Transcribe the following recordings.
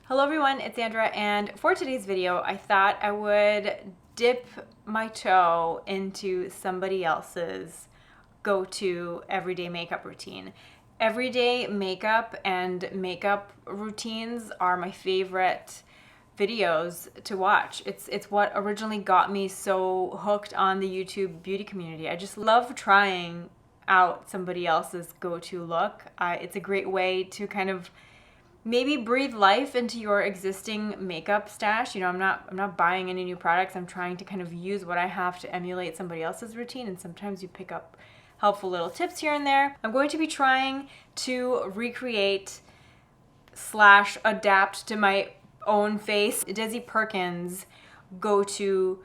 Hello everyone, it's Sandra, and for today's video, I thought I would dip my toe into somebody else's go-to everyday makeup routine. Everyday makeup and makeup routines are my favorite videos to watch. It's what originally got me so hooked on the YouTube beauty community. I just love trying out somebody else's go-to look. It's a great way to kind of maybe breathe life into your existing makeup stash. You know, I'm not buying any new products. I'm trying to kind of use what I have to emulate somebody else's routine, and sometimes you pick up helpful little tips here and there. I'm going to be trying to recreate / adapt to my own face Desi Perkins go-to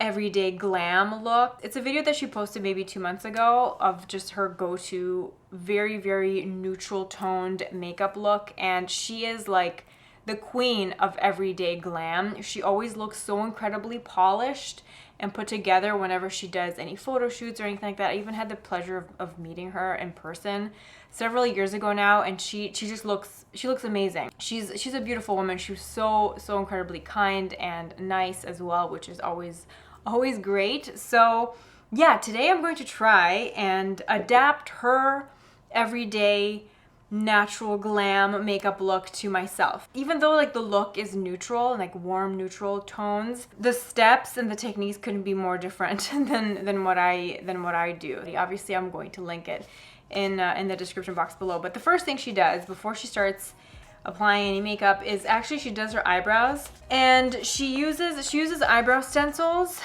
everyday glam look. It's a video that she posted maybe 2 months ago of just her go-to very neutral toned makeup look, and she is like the queen of everyday glam. She always looks so incredibly polished and put together whenever she does any photo shoots or anything like that. I even had the pleasure of meeting her in person several years ago now, and she looks amazing. She's a beautiful woman. She was so incredibly kind and nice as well, which is always great. So yeah, today I'm going to try and adapt her everyday natural glam makeup look to myself. Even though like the look is neutral, like warm neutral tones, the steps and the techniques couldn't be more different than what I do. Obviously I'm going to link it in the description box below. But the first thing she does before she starts applying any makeup is actually she does her eyebrows, and she uses eyebrow stencils,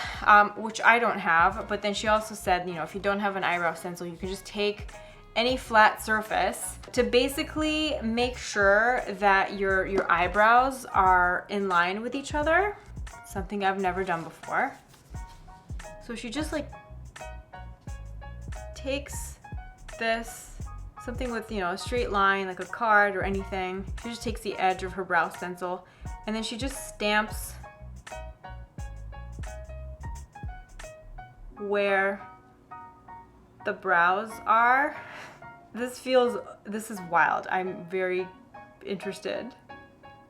which I don't have. But then she also said, you know, if you don't have an eyebrow stencil, you can just take any flat surface to basically make sure that your eyebrows are in line with each other. Something I've never done before. So she just like takes this, something with, you know, a straight line, like a card or anything. She just takes the edge of her brow stencil, and then she just stamps where the brows are. This is wild. I'm very interested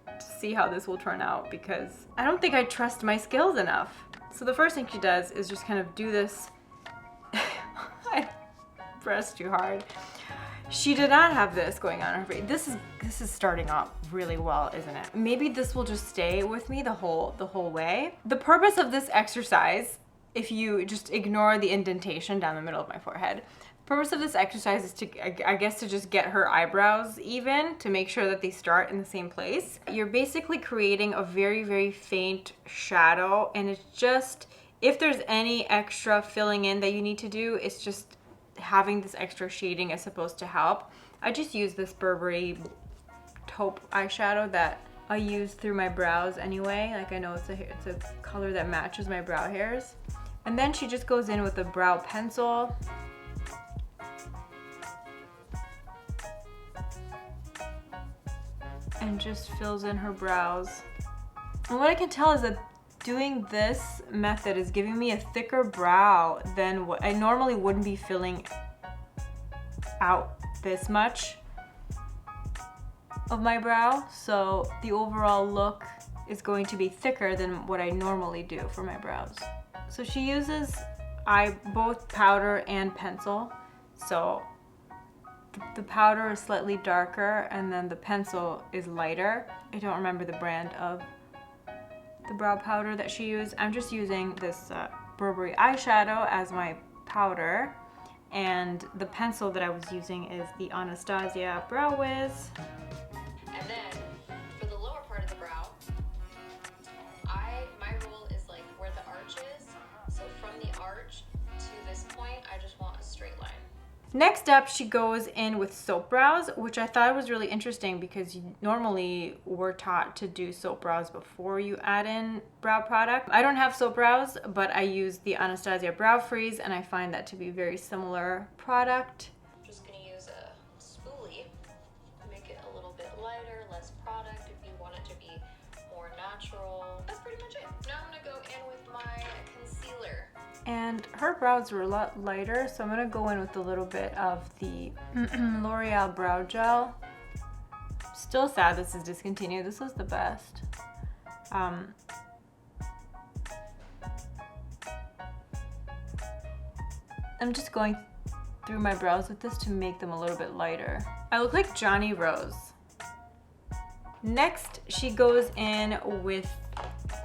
to see how this will turn out, because I don't think I trust my skills enough. So the first thing she does is just kind of do this. I pressed too hard. She did not have this going on her face. This is starting off really well, isn't it? Maybe this will just stay with me the whole way. The purpose of this exercise, if you just ignore the indentation down the middle of my forehead, the purpose of this exercise is to, I guess, to just get her eyebrows even, to make sure that they start in the same place. You're basically creating a very faint shadow, and it's just, if there's any extra filling in that you need to do, it's just having this extra shading is supposed to help. I just use this Burberry Taupe eyeshadow that I use through my brows anyway. Like, I know it's a color that matches my brow hairs. And then she just goes in with a brow pencil. And just fills in her brows. And what I can tell is that doing this method is giving me a thicker brow than what I normally wouldn't be filling out this much of my brow. So the overall look is going to be thicker than what I normally do for my brows. So she uses both powder and pencil. So the powder is slightly darker and then the pencil is lighter. I don't remember the brand of the brow powder that she used. I'm just using this Burberry Eyeshadow as my powder, and the pencil that I was using is the Anastasia Brow Wiz. And then for the lower part of the brow, my rule is like where the arch is. So from the arch to this point, I just want a straight line. Next up, she goes in with soap brows, which I thought was really interesting because normally we're taught to do soap brows before you add in brow product. I don't have soap brows, but I use the Anastasia Brow Freeze, and I find that to be very similar product. I'm just gonna use a spoolie to make it a little bit lighter, less product if you want it to be more natural. That's pretty much it. Now I'm gonna go in with my concealer. And her brows were a lot lighter, so I'm gonna go in with a little bit of the L'Oreal Brow Gel. Still sad this is discontinued. This was the best. I'm just going through my brows with this to make them a little bit lighter. I look like Johnny Rose. Next, she goes in with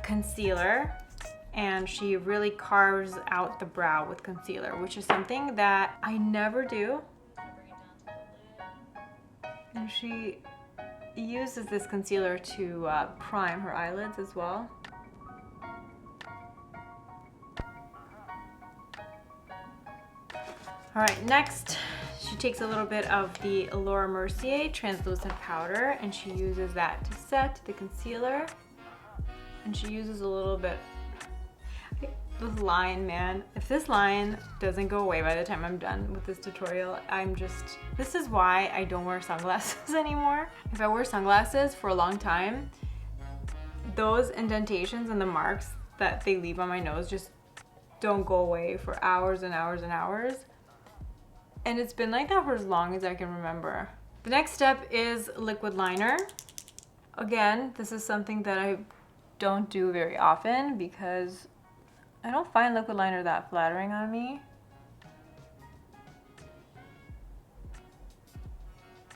concealer and she really carves out the brow with concealer, which is something that I never do. And she uses this concealer to prime her eyelids as well. All right, next, she takes a little bit of the Laura Mercier translucent powder and she uses that to set the concealer. And she uses a little bit, this line, man. If this line doesn't go away by the time I'm done with this tutorial, this is why I don't wear sunglasses anymore. If I wear sunglasses for a long time, those indentations and the marks that they leave on my nose just don't go away for hours and hours and hours. And it's been like that for as long as I can remember. The next step is liquid liner. Again, this is something that I don't do very often because I don't find liquid liner that flattering on me.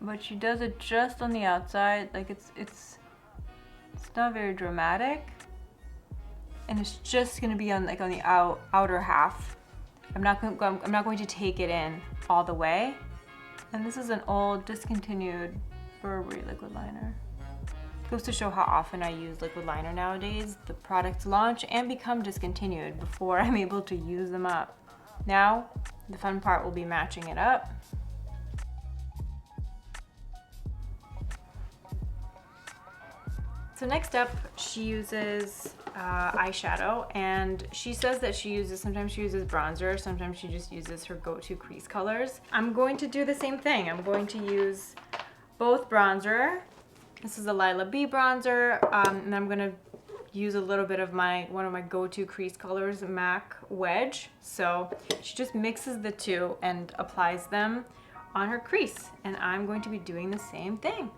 But she does it just on the outside, like it's not very dramatic. And it's just gonna be on the outer half. I'm not going to take it in all the way. And this is an old discontinued Burberry liquid liner. Goes to show how often I use liquid liner nowadays. The products launch and become discontinued before I'm able to use them up. Now, the fun part will be matching it up. So next up, she uses eyeshadow, and she says that sometimes she uses bronzer, sometimes she just uses her go-to crease colors. I'm going to do the same thing. I'm going to use both bronzer. This is a Lila B bronzer, and I'm gonna use a little bit of one of my go-to crease colors, MAC Wedge. So she just mixes the two and applies them on her crease, and I'm going to be doing the same thing.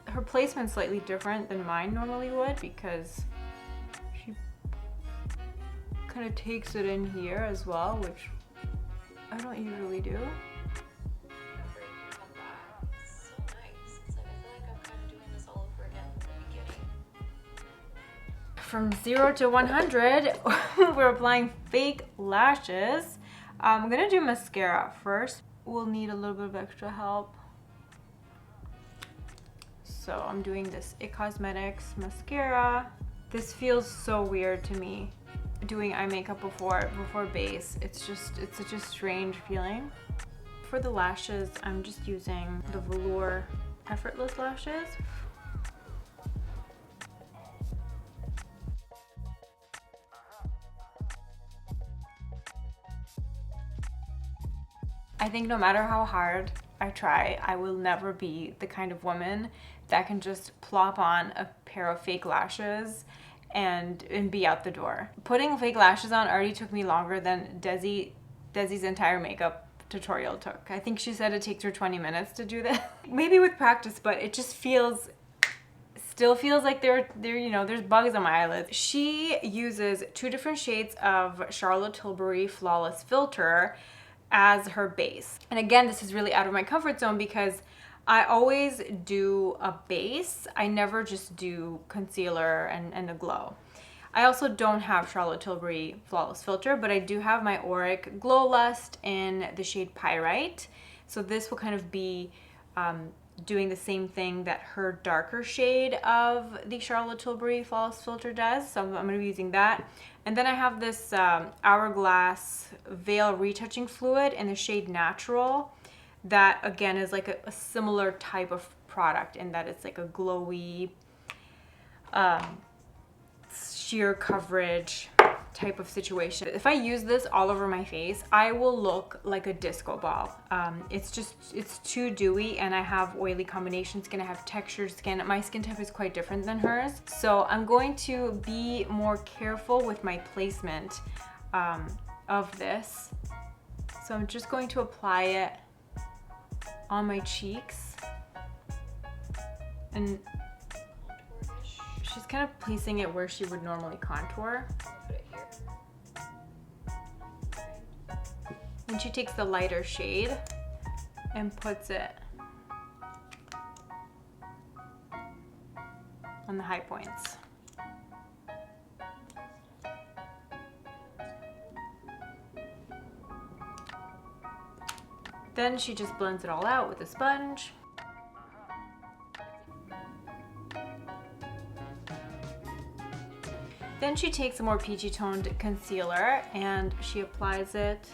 Her placement's slightly different than mine normally would because she kind of takes it in here as well, which I don't usually do. From 0 to 100, we're applying fake lashes. I'm gonna do mascara first. We'll need a little bit of extra help. So I'm doing this IT Cosmetics mascara. This feels so weird to me, doing eye makeup before base. It's such a strange feeling. For the lashes, I'm just using the Velour Effortless lashes. I think no matter how hard I try, I will never be the kind of woman that can just plop on a pair of fake lashes and be out the door. Putting fake lashes on already took me longer than Desi's entire makeup tutorial took. I think she said it takes her 20 minutes to do this. Maybe with practice, but it just still feels like there's bugs on my eyelids. She uses 2 different shades of Charlotte Tilbury Flawless Filter as her base. And again, this is really out of my comfort zone because I always do a base. I never just do concealer and a glow. I also don't have Charlotte Tilbury Flawless Filter, but I do have my Auric Glow Lust in the shade Pyrite. So this will kind of be doing the same thing that her darker shade of the Charlotte Tilbury Flawless Filter does. So I'm going to be using that. And then I have this Hourglass Veil Retouching Fluid in the shade Natural. That again is like a similar type of product in that it's like a glowy, sheer coverage type of situation. If I use this all over my face, I will look like a disco ball. It's too dewy, and I have oily combination skin. I have textured skin. My skin type is quite different than hers. So I'm going to be more careful with my placement of this. So I'm just going to apply it on my cheeks. And she's kind of placing it where she would normally contour. And she takes the lighter shade and puts it on the high points. Then she just blends it all out with a sponge. Then she takes a more peachy toned concealer and she applies it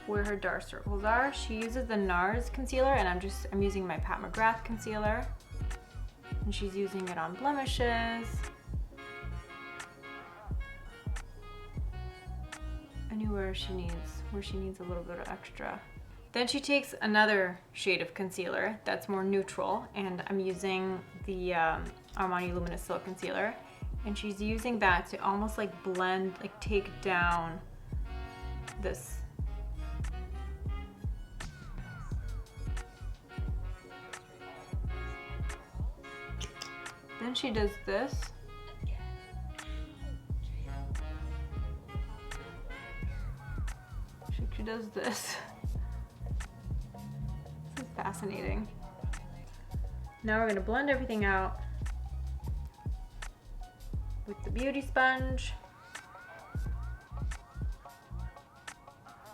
where her dark circles are. She uses the NARS concealer, and I'm using my Pat McGrath concealer. And she's using it on blemishes. Anywhere she needs a little bit of extra. Then she takes another shade of concealer that's more neutral, and I'm using the Armani Luminous Silk Concealer. And she's using that to almost like blend, like take down this. Then she does this. She does this. This is fascinating. Now we're gonna blend everything out with the beauty sponge.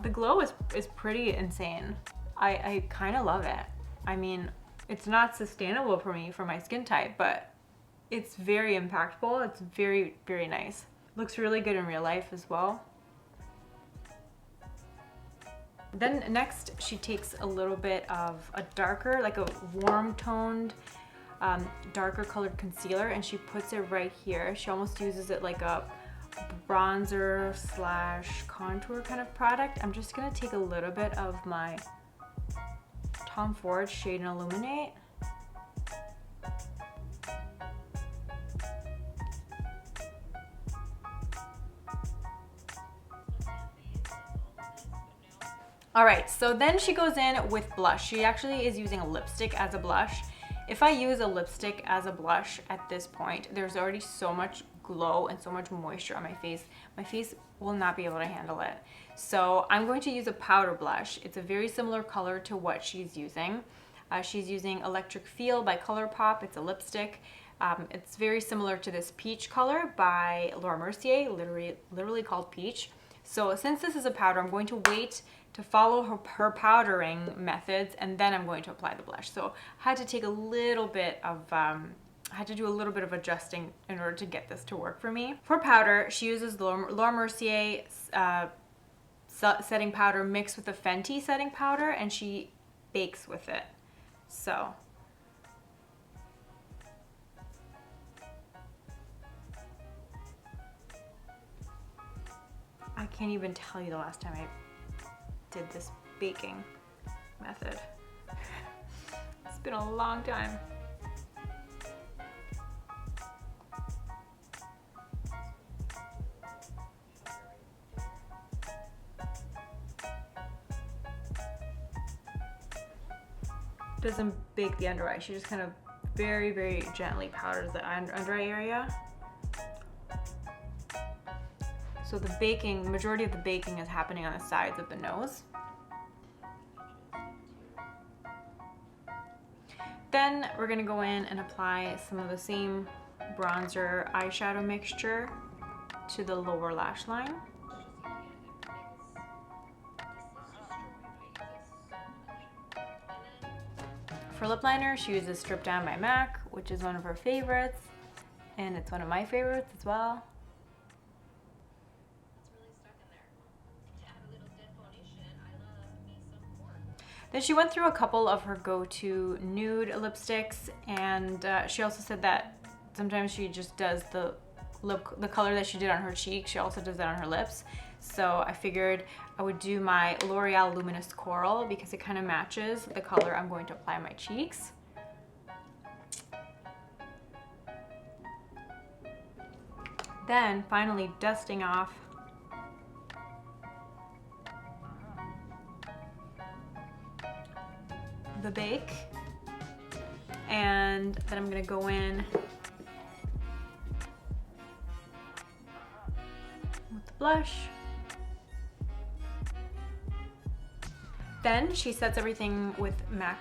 The glow is pretty insane. I kind of love it. I mean, it's not sustainable for me for my skin type, but it's very impactful. It's very, very nice. Looks really good in real life as well. Then next she takes a little bit of a darker, like a warm toned, darker colored concealer, and she puts it right here. She almost uses it like a bronzer slash contour kind of product. I'm just gonna take a little bit of my Tom Ford Shade and Illuminate. All right, so then she goes in with blush. She actually is using a lipstick as a blush. If I use a lipstick as a blush at this point, there's already so much glow and so much moisture on my face. My face will not be able to handle it. So I'm going to use a powder blush. It's a very similar color to what she's using. She's using Electric Feel by ColourPop. It's a lipstick. It's very similar to this peach color by Laura Mercier, literally called Peach. So since this is a powder, I'm going to wait to follow her powdering methods, and then I'm going to apply the blush. So I had to take a little bit of, I had to do a little bit of adjusting in order to get this to work for me. For powder, she uses the Laura Mercier setting powder mixed with the Fenty setting powder, and she bakes with it. So I can't even tell you the last time I did this baking method. It's been a long time. Doesn't bake the under eye, she just kind of very, very gently powders the under eye area. So the baking, majority of the baking is happening on the sides of the nose. Then we're gonna go in and apply some of the same bronzer eyeshadow mixture to the lower lash line. For lip liner, she uses Strip Down by MAC, which is one of her favorites, and it's one of my favorites as well. Then she went through a couple of her go-to nude lipsticks, and she also said that sometimes she just does the the color that she did on her cheek, she also does that on her lips. So I figured I would do my L'Oreal Luminous Coral because it kind of matches the color I'm going to apply on my cheeks. Then finally dusting off the bake, and then I'm gonna go in with the blush. Then she sets everything with MAC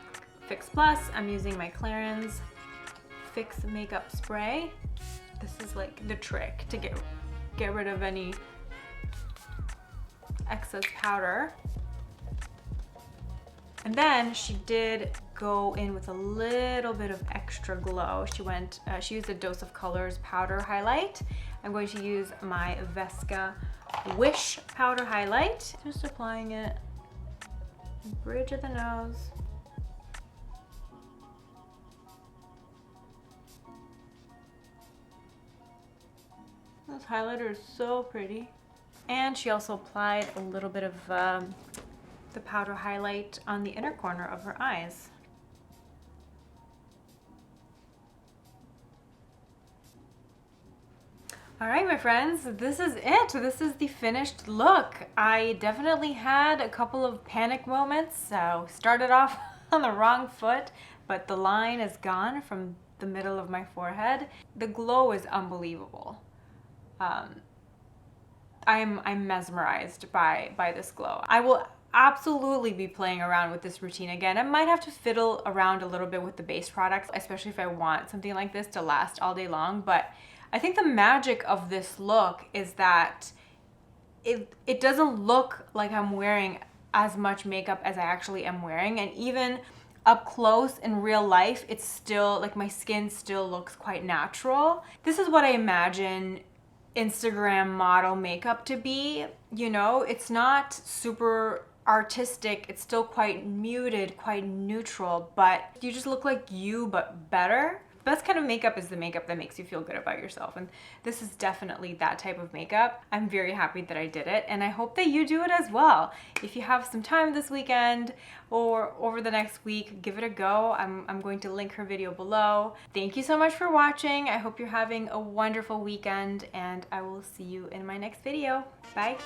Fix Plus. I'm using my Clarins Fix Makeup Spray. This is like the trick to get rid of any excess powder. And then she did go in with a little bit of extra glow. She used a Dose of Colors powder highlight. I'm going to use my Vesca Wish powder highlight. Just applying it, bridge of the nose. This highlighter is so pretty. And she also applied a little bit of the powder highlight on the inner corner of her eyes. All right, my friends, this is it. This is the finished look. I definitely had a couple of panic moments, so started off on the wrong foot, but the line is gone from the middle of my forehead. The glow is unbelievable. I'm mesmerized by this glow. I will absolutely be playing around with this routine again. I might have to fiddle around a little bit with the base products, especially if I want something like this to last all day long. But I think the magic of this look is that it doesn't look like I'm wearing as much makeup as I actually am wearing. And even up close in real life, it's still like my skin still looks quite natural. This is what I imagine Instagram model makeup to be. You know, it's not super artistic, it's still quite muted, quite neutral, but you just look like you, but better. Best kind of makeup is the makeup that makes you feel good about yourself, and this is definitely that type of makeup. I'm very happy that I did it, and I hope that you do it as well. If you have some time this weekend or over the next week, give it a go. I'm going to link her video below. Thank you so much for watching. I hope you're having a wonderful weekend, and I will see you in my next video. Bye.